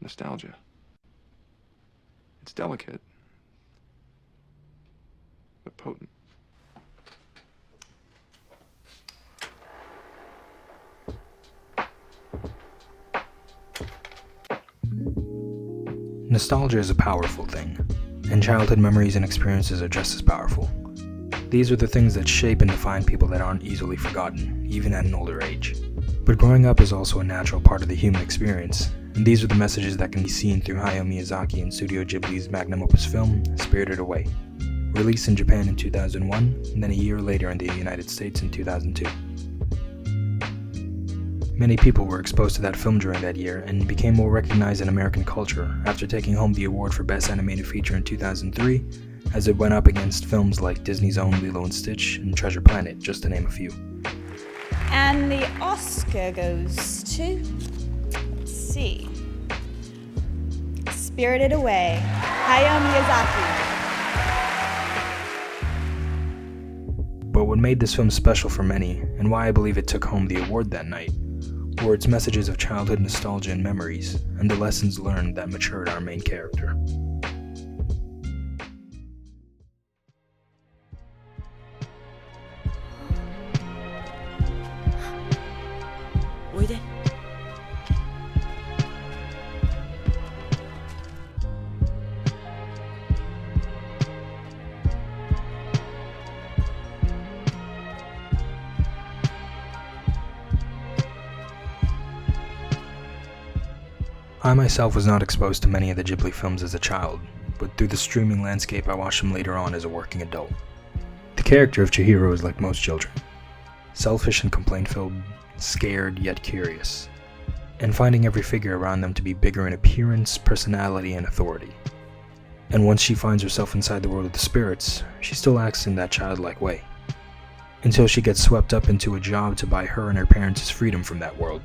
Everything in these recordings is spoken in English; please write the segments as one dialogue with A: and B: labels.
A: nostalgia. It's delicate, but potent.
B: Nostalgia is a powerful thing, and childhood memories and experiences are just as powerful. These are the things that shape and define people that aren't easily forgotten, even at an older age. But growing up is also a natural part of the human experience, and these are the messages that can be seen through Hayao Miyazaki and Studio Ghibli's magnum opus film, Spirited Away, released in Japan in 2001, and then a year later in the United States in 2002. Many people were exposed to that film during that year and became more recognized in American culture after taking home the award for Best Animated Feature in 2003, as it went up against films like Disney's own Lilo and Stitch and Treasure Planet, just to name a few.
C: And the Oscar goes to, let's see, Spirited Away, Hayao Miyazaki.
B: But what made this film special for many, and why I believe it took home the award that night, were its messages of childhood nostalgia and memories, and the lessons learned that matured our main character. I myself was not exposed to many of the Ghibli films as a child, but through the streaming landscape I watched them later on as a working adult. The character of Chihiro is like most children, selfish and complaint-filled, scared yet curious, and finding every figure around them to be bigger in appearance, personality, and authority. And once she finds herself inside the world of the spirits, she still acts in that childlike way, until she gets swept up into a job to buy her and her parents' freedom from that world.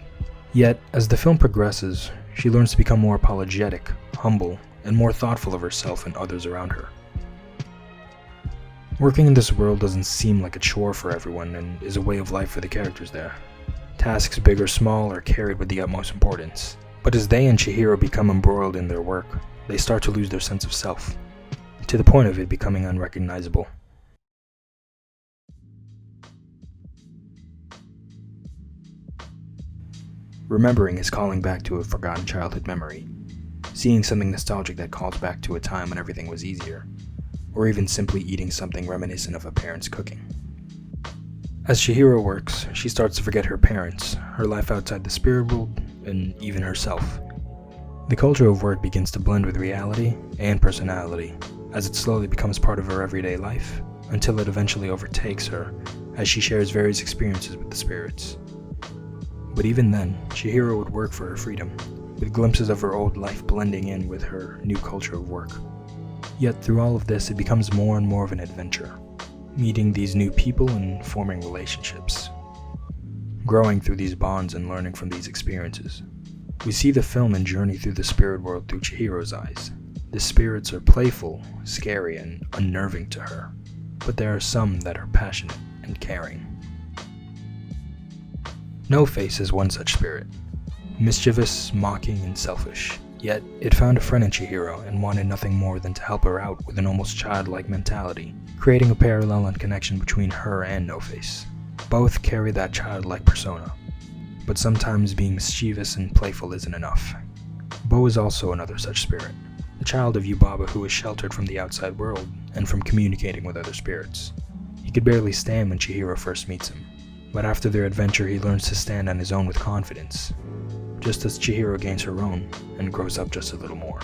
B: Yet, as the film progresses, she learns to become more apologetic, humble, and more thoughtful of herself and others around her. Working in this world doesn't seem like a chore for everyone and is a way of life for the characters there. Tasks big or small are carried with the utmost importance. But as they and Chihiro become embroiled in their work, they start to lose their sense of self, to the point of it becoming unrecognizable. Remembering is calling back to a forgotten childhood memory, seeing something nostalgic that calls back to a time when everything was easier, or even simply eating something reminiscent of a parent's cooking. As Chihiro works, she starts to forget her parents, her life outside the spirit world, and even herself. The culture of work begins to blend with reality and personality, as it slowly becomes part of her everyday life, until it eventually overtakes her as she shares various experiences with the spirits. But even then, Chihiro would work for her freedom, with glimpses of her old life blending in with her new culture of work. Yet through all of this, it becomes more and more of an adventure, meeting these new people and forming relationships, growing through these bonds and learning from these experiences. We see the film and journey through the spirit world through Chihiro's eyes. The spirits are playful, scary, and unnerving to her, but there are some that are passionate and caring. No Face is one such spirit, mischievous, mocking, and selfish. Yet, it found a friend in Chihiro and wanted nothing more than to help her out with an almost childlike mentality, creating a parallel and connection between her and No Face. Both carry that childlike persona, but sometimes being mischievous and playful isn't enough. Bo is also another such spirit, a child of Yubaba who is sheltered from the outside world and from communicating with other spirits. He could barely stand when Chihiro first meets him, but after their adventure he learns to stand on his own with confidence, just as Chihiro gains her own and grows up just a little more.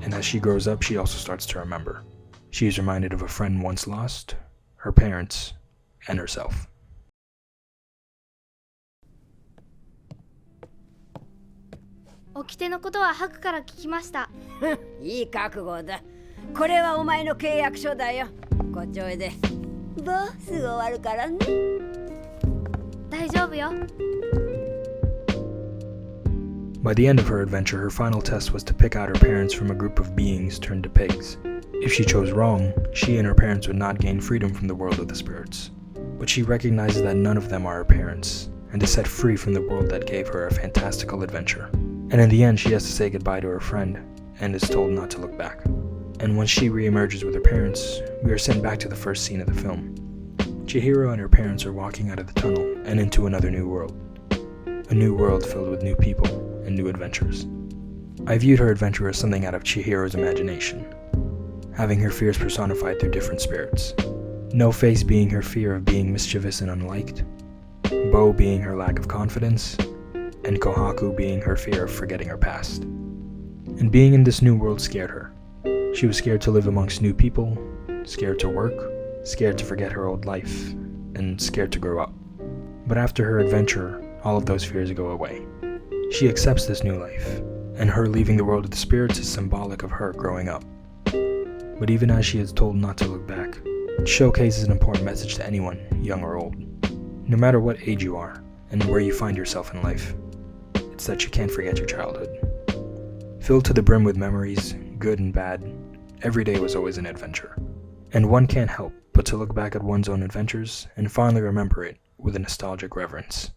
B: And as she grows up, she also starts to remember. She is reminded of a friend once lost, her parents, and herself.
D: 掟のことはハクから聞きました。
E: いい覚悟だ。これはお前の契約書だよ。こっちおいで。もうすぐ終わるからね。
D: 大丈夫よ。
B: By the end of her adventure, her final test was to pick out her parents from a group of beings turned to pigs. If she chose wrong, she and her parents would not gain freedom from the world of the spirits. But she recognizes that none of them are her parents, and is set free from the world that gave her a fantastical adventure. And in the end, she has to say goodbye to her friend and is told not to look back. And when she re-emerges with her parents, we are sent back to the first scene of the film. Chihiro and her parents are walking out of the tunnel and into another new world. A new world filled with new people and new adventures. I viewed her adventure as something out of Chihiro's imagination, having her fears personified through different spirits. No Face being her fear of being mischievous and unliked, Bo being her lack of confidence, and Kohaku being her fear of forgetting her past. And being in this new world scared her. She was scared to live amongst new people, scared to work, scared to forget her old life, and scared to grow up. But after her adventure, all of those fears go away. She accepts this new life, and her leaving the world of the spirits is symbolic of her growing up. But even as she is told not to look back, it showcases an important message to anyone, young or old. No matter what age you are, and where you find yourself in life, it's that you can't forget your childhood. Filled to the brim with memories, good and bad, every day was always an adventure. And one can't help but to look back at one's own adventures and fondly remember it with a nostalgic reverence.